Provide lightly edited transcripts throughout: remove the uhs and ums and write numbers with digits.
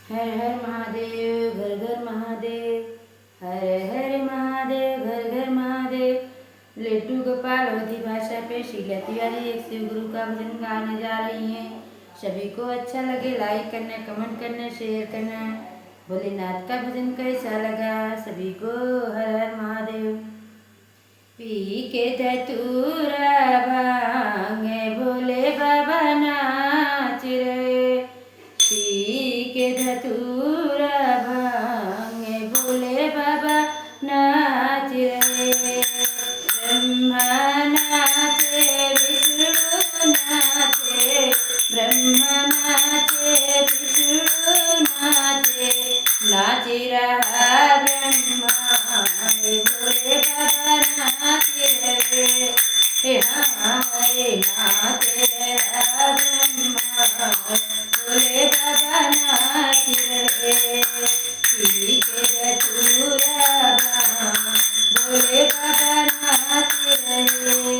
हर हर महादेव घर घर महादेव, हर हर महादेव घर घर महादेव। लेटू गोपाल अवधी भाषा पे शीला तिवारी एक शिव गुरु का भजन गाने जा रही हैं। सभी को अच्छा लगे लाइक करना, कमेंट करना, शेयर करना। भोलेनाथ का भजन कैसा लगा सभी को हर हर महादेव। पी के धतूरा भांग भोले बाबा नाच रहे, पी के धतूरा भांग भोले बाबा नाच रहे। ब्रह्मा नाचे विष्णु नाचे, ब्रह्मा नाचे विष्णु नाचे, नाच रहा ब्रह्मा भोले बाबा नाच रहे। हमारे नाच रहा ब्रह्मा भोले बाबा नाच रहे। पी के धतूरा भोले बाबा नाच रहे।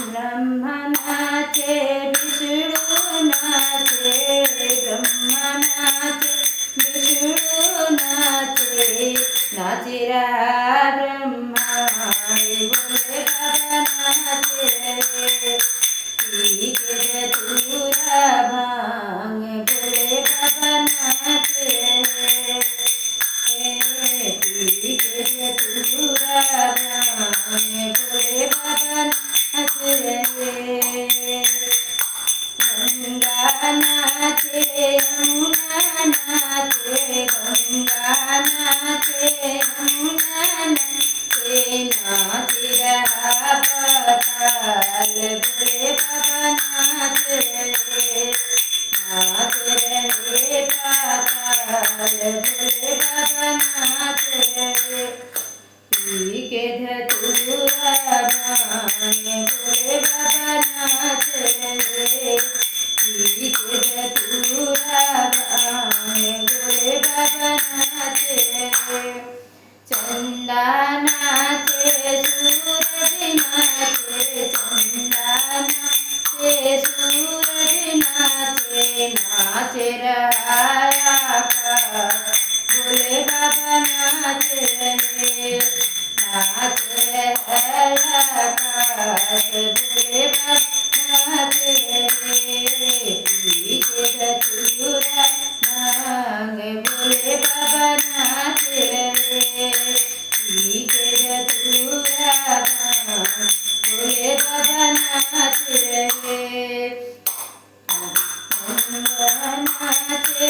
ब्रह्मा नाचे विष्णु नाचे, ब्रह्मा नाचे विष्णु नाचे, नाच रहा ब्रह्मा भोले बाबा नाच रहे। पी के धतूरा भांग भोले बाबा नाच रहे। पी के धतूरा भांग भोले बाबा नाच रहे। गंगा नाचे यमुना नाचे, गंगा नाचे यमुना नाचे, नाच रहा पाताल भोले बाबा नाच रहे। नाच रहे पाताल भोले बाबा नाच रहे। पी के धतूरा भांग भोले बाबा नाच रहे। पी के धतूरा भांग भोले बाबा नाच रहे। चंदा नाचे सूरज नाचे, चंदा नाचे सूरज नाचे, नाच रहा आकाश भोले बाबा नाच रहे। नाच रहा आकाश भोले बाबा नाच रहे। पी के धतूरा भांग भोले बाबा नाच रहे। पी के धतूरा भांग भोले बाबा नाच रहे। नाचे